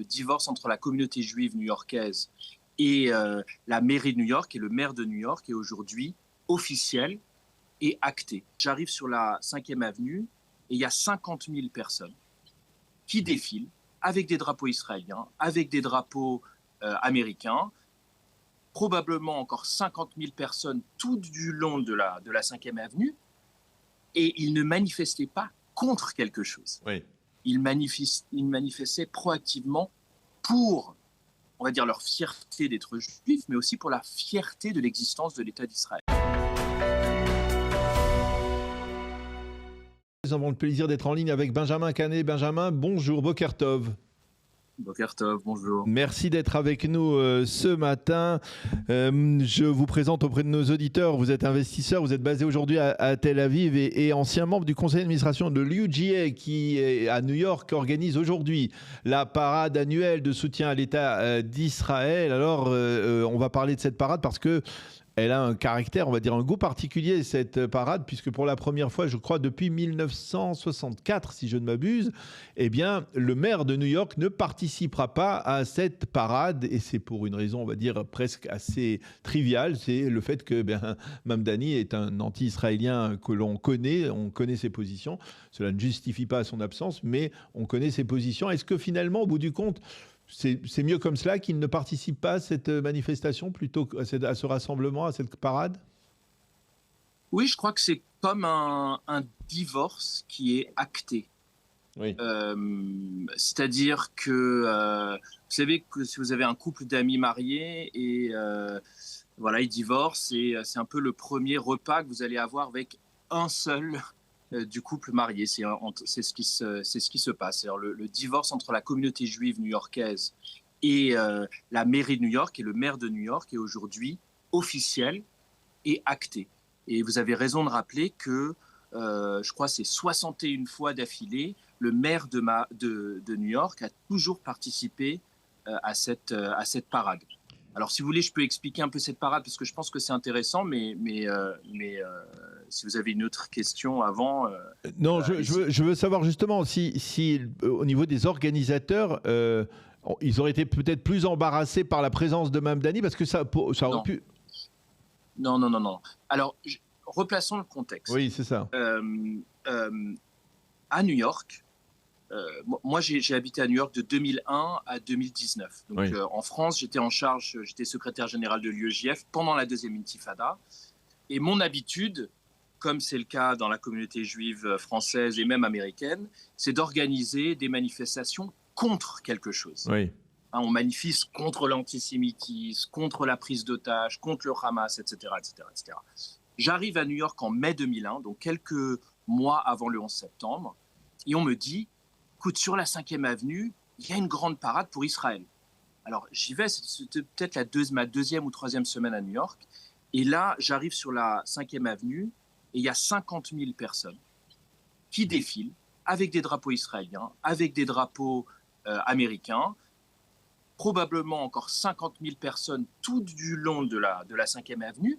divorce entre la communauté juive new-yorkaise et la mairie de New York et le maire de New York est aujourd'hui officiel et acté. J'arrive sur la 5e avenue et il y a 50 000 personnes qui défilent avec des drapeaux israéliens, avec des drapeaux américains, probablement encore 50 000 personnes tout du long de la 5e avenue, et ils ne manifestaient pas contre quelque chose. Oui. Ils manifestaient proactivement pour, on va dire, leur fierté d'être juifs, mais aussi pour la fierté de l'existence de l'État d'Israël. Nous avons le plaisir d'être en ligne avec Benjamin Canet. Benjamin, bonjour, Boker Tov. Boker Tov, bonjour. Merci d'être avec nous ce matin. Je vous présente auprès de nos auditeurs. Vous êtes investisseur, vous êtes basé aujourd'hui à Tel Aviv et ancien membre du conseil d'administration de l'UGA qui est à New York, organise aujourd'hui la parade annuelle de soutien à l'État d'Israël. Alors, on va parler de cette parade parce que elle a un caractère, on va dire un goût particulier, cette parade, puisque pour la première fois, je crois, depuis 1964, si je ne m'abuse, eh bien, le maire de New York ne participera pas à cette parade. Et c'est pour une raison, on va dire, presque assez triviale. C'est le fait que Mamdani est un anti-israélien que l'on connaît. On connaît ses positions. Cela ne justifie pas son absence, mais on connaît ses positions. Est-ce que finalement, au bout du compte, c'est mieux comme cela qu'il ne participe pas à cette manifestation plutôt qu'à ce rassemblement, à cette parade? Oui, je crois que c'est comme un divorce qui est acté. Oui. C'est-à-dire que vous savez que si vous avez un couple d'amis mariés et voilà, ils divorcent, et c'est un peu le premier repas que vous allez avoir avec un seul du couple marié. C'est ce qui se passe. Alors, le divorce entre la communauté juive new-yorkaise et la mairie de New York et le maire de New York est aujourd'hui officiel et acté. Et vous avez raison de rappeler que je crois que c'est 61 fois d'affilée, le maire de New York a toujours participé à cette parade. Alors, si vous voulez, je peux expliquer un peu cette parade parce que je pense que c'est intéressant, mais si vous avez une autre question avant... Non, je veux savoir justement si au niveau des organisateurs, ils auraient été peut-être plus embarrassés par la présence de Mamdani parce que ça aurait pu... Non. Alors, replaçons le contexte. Oui, c'est ça. À New York, moi j'ai habité à New York de 2001 à 2019. Donc Oui. en France, j'étais secrétaire général de l'UEJF pendant la deuxième intifada. Et mon habitude, comme c'est le cas dans la communauté juive française et même américaine, c'est d'organiser des manifestations contre quelque chose. Oui. On manifeste contre l'antisémitisme, contre la prise d'otages, contre le Hamas, etc., etc., etc. J'arrive à New York en mai 2001, donc quelques mois avant le 11 septembre, et on me dit, écoute, sur la 5e avenue, il y a une grande parade pour Israël. Alors j'y vais, c'était peut-être ma deuxième ou troisième semaine à New York, et là, j'arrive sur la 5e avenue, et il y a 50 000 personnes qui défilent avec des drapeaux israéliens, avec des drapeaux américains, probablement encore 50 000 personnes tout du long de la 5e avenue,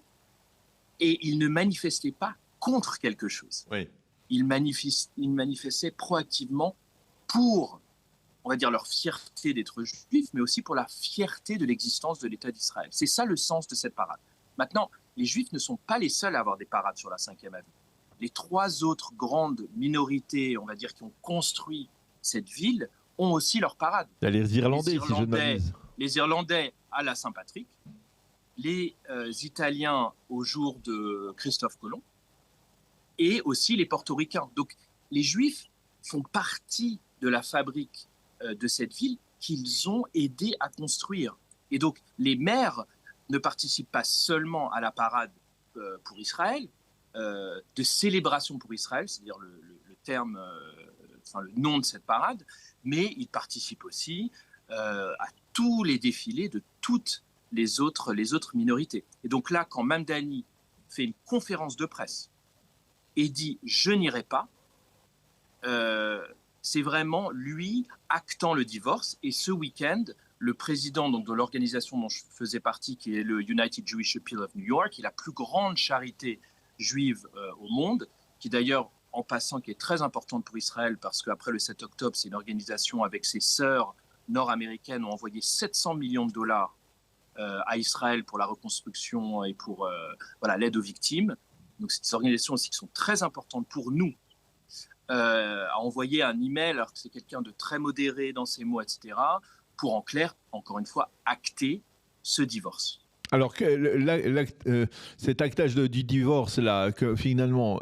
et ils ne manifestaient pas contre quelque chose. Oui. Ils manifestaient proactivement pour, on va dire, leur fierté d'être juifs, mais aussi pour la fierté de l'existence de l'État d'Israël. C'est ça le sens de cette parade. Maintenant, les Juifs ne sont pas les seuls à avoir des parades sur la 5e avenue. Les 3 autres grandes minorités, on va dire, qui ont construit cette ville, ont aussi leur parade. Il y a les Irlandais, si je ne m'abuse. Les Irlandais à la Saint-Patrick, les Italiens au jour de Christophe Colomb, et aussi les Portoricains. Donc, les Juifs font partie de la fabrique de cette ville qu'ils ont aidé à construire. Et donc, les maires ne participent pas seulement à la parade pour Israël, de célébration pour Israël, c'est-à-dire le terme, le nom de cette parade, mais ils participent aussi à tous les défilés de toutes les autres minorités. Et donc là, quand Mamdani fait une conférence de presse et dit « je n'irai pas », c'est vraiment lui actant le divorce. Et ce week-end, le président donc, de l'organisation dont je faisais partie, qui est le United Jewish Appeal of New York, qui est la plus grande charité juive au monde, qui d'ailleurs, en passant, qui est très importante pour Israël, parce qu'après le 7 octobre, c'est une organisation avec ses sœurs nord-américaines ont envoyé 700 millions de dollars à Israël pour la reconstruction et pour l'aide aux victimes. Donc, c'est des organisations aussi qui sont très importantes pour nous, a envoyé un email, alors que c'est quelqu'un de très modéré dans ses mots, etc., pour en clair, encore une fois, acter ce divorce. Alors, cet actage du divorce, là, finalement,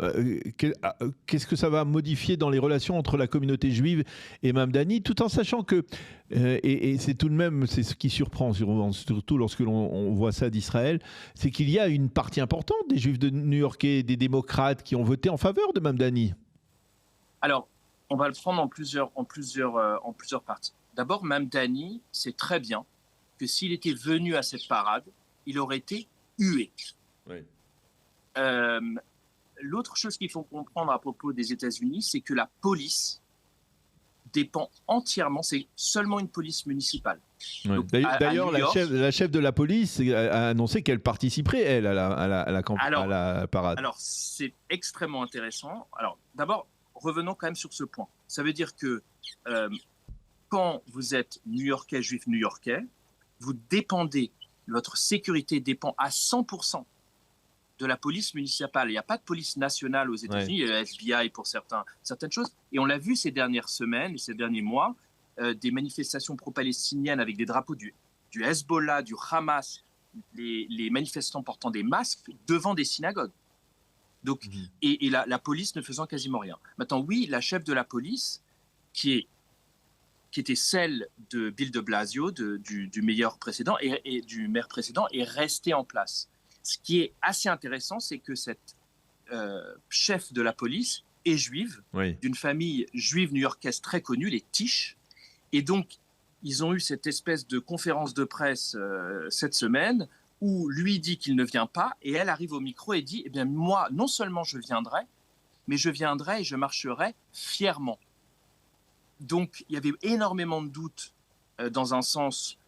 qu'est-ce que ça va modifier dans les relations entre la communauté juive et Mamdani, tout en sachant que, et c'est tout de même, c'est ce qui surprend, surtout lorsque l'on voit ça d'Israël, c'est qu'il y a une partie importante des juifs new-yorkais, des démocrates qui ont voté en faveur de Mamdani. Alors, on va le prendre en plusieurs parties. D'abord, Mamdani sait très bien que s'il était venu à cette parade, il aurait été hué. Oui. L'autre chose qu'il faut comprendre à propos des États-Unis, c'est que la police dépend entièrement, c'est seulement une police municipale. Oui. D'ailleurs, la chef de la police a annoncé qu'elle participerait, elle, à la parade. Alors, c'est extrêmement intéressant. Alors, d'abord, revenons quand même sur ce point. Ça veut dire que quand vous êtes new-yorkais, juif new-yorkais, vous dépendez, votre sécurité dépend à 100% de la police municipale. Il n'y a pas de police nationale aux États-Unis, il y a le FBI pour certaines choses. Et on l'a vu ces dernières semaines, ces derniers mois, des manifestations pro-palestiniennes avec des drapeaux du Hezbollah, du Hamas, les manifestants portant des masques devant des synagogues. Donc, et la police ne faisant quasiment rien. Maintenant, oui, la chef de la police, qui était celle de Bill de Blasio, du maire précédent, et du maire précédent, est restée en place. Ce qui est assez intéressant, c'est que cette chef de la police est juive, d'une famille juive new-yorkaise très connue, les Tisch. Et donc, ils ont eu cette espèce de conférence de presse cette semaine, où lui dit qu'il ne vient pas, et elle arrive au micro et dit « Eh bien, moi, non seulement je viendrai, mais je viendrai et je marcherai fièrement. » Donc, il y avait énormément de doutes dans un sens,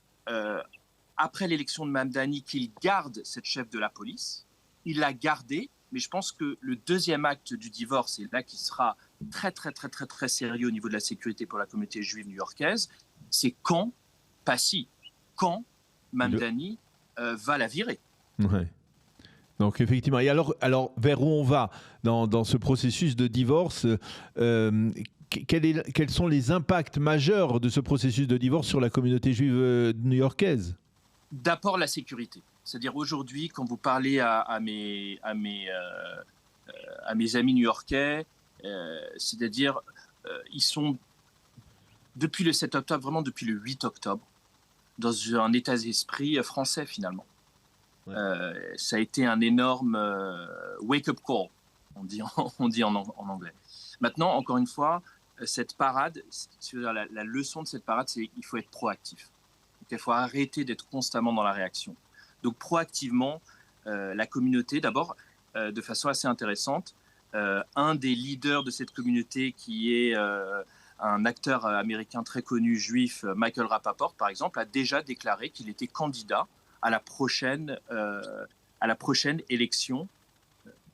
après l'élection de Mamdani, qu'il garde cette chef de la police. Il l'a gardée, mais je pense que le deuxième acte du divorce, et là qui sera très, très, très, très, très sérieux au niveau de la sécurité pour la communauté juive new-yorkaise, c'est quand, pas si, quand Mamdani va la virer. Ouais. Donc effectivement, et alors vers où on va dans ce processus de divorce, quels sont les impacts majeurs de ce processus de divorce sur la communauté juive new-yorkaise? D'abord la sécurité. C'est-à-dire aujourd'hui, quand vous parlez à mes amis new-yorkais, c'est-à-dire ils sont depuis le 7 octobre, vraiment depuis le 8 octobre, dans un état d'esprit français finalement. Ouais. Ça a été un énorme wake-up call, on dit en anglais. Maintenant, encore une fois, cette parade, la leçon de cette parade, c'est qu'il faut être proactif. Donc, il faut arrêter d'être constamment dans la réaction. Donc proactivement, la communauté, d'abord, de façon assez intéressante, un des leaders de cette communauté qui est un acteur américain très connu, juif, Michael Rapaport, par exemple, a déjà déclaré qu'il était candidat à la prochaine élection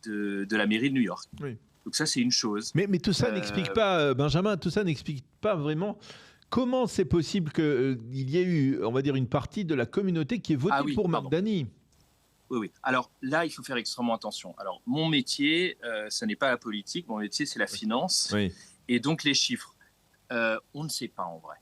de la mairie de New York. Oui. Donc ça, c'est une chose. Mais tout ça n'explique pas, Benjamin, tout ça n'explique pas vraiment comment c'est possible qu'il y ait eu, on va dire, une partie de la communauté qui ait voté pour Mamdani. Oui. Alors là, il faut faire extrêmement attention. Alors, mon métier, ça n'est pas la politique, mon métier, c'est la finance. Oui. Et donc, les chiffres. On ne sait pas en vrai.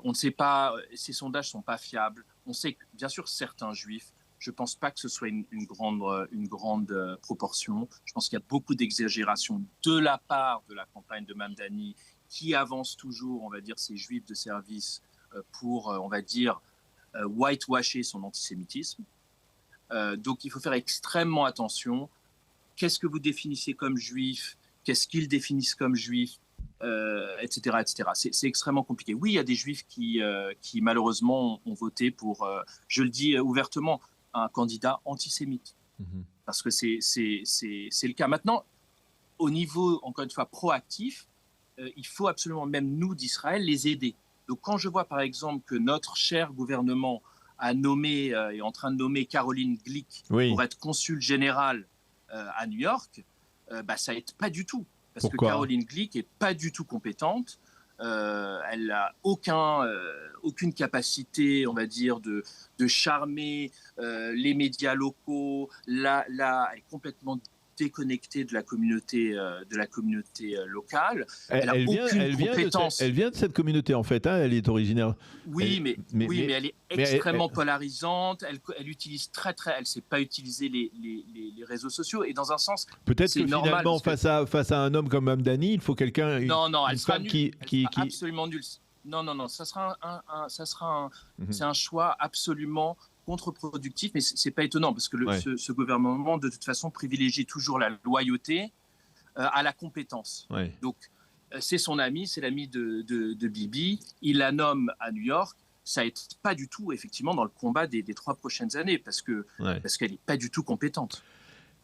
On ne sait pas, ces sondages ne sont pas fiables. On sait que, bien sûr, certains juifs, je ne pense pas que ce soit une grande proportion. Je pense qu'il y a beaucoup d'exagération de la part de la campagne de Mamdani qui avance toujours, on va dire, ces juifs de service pour, on va dire, whitewasher son antisémitisme. Donc, il faut faire extrêmement attention. Qu'est-ce que vous définissez comme juif? Qu'est-ce qu'ils définissent comme juif? Etc. C'est extrêmement compliqué. Oui, il y a des juifs qui malheureusement ont voté pour, je le dis ouvertement, un candidat antisémite. Parce que c'est le cas. Maintenant, au niveau, encore une fois, proactif, il faut absolument, même nous d'Israël, les aider. Donc quand je vois par exemple que notre cher gouvernement a nommé, est en train de nommer Caroline Glick pour être consul général à New York, ça n'aide pas du tout. Parce que Caroline Glick n'est pas du tout compétente. Elle n'a aucune capacité, on va dire, de charmer les médias locaux. Là, elle est complètement déconnectée de la communauté, locale. Elle n'a aucune compétence. Elle vient de cette communauté, en fait. Hein, elle est originaire. Oui, mais elle est extrêmement polarisante. Elle utilise elle ne sait pas utiliser les réseaux sociaux. Et dans un sens, peut-être que finalement, face à un homme comme Mamdani, il faut quelqu'un. Non, elle sera nulle qui absolument nulle. Non, c'est un choix absolument contre-productif, mais c'est pas étonnant parce que ce gouvernement, de toute façon, privilégie toujours la loyauté à la compétence. Ouais. Donc, c'est son ami, c'est l'ami de Bibi. Il la nomme à New York. Ça n'aide pas du tout, effectivement, dans le combat des 3 prochaines années parce qu'elle n'est pas du tout compétente.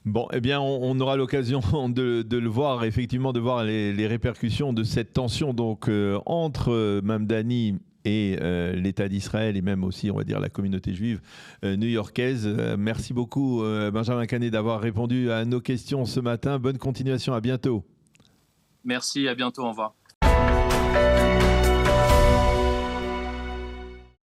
Bon, eh bien, on aura l'occasion de le voir, effectivement, de voir les répercussions de cette tension donc, entre Mamdani et l'État d'Israël et même aussi, on va dire, la communauté juive new-yorkaise. Merci beaucoup, Benjamin Canet, d'avoir répondu à nos questions ce matin. Bonne continuation, à bientôt. Merci, à bientôt, au revoir.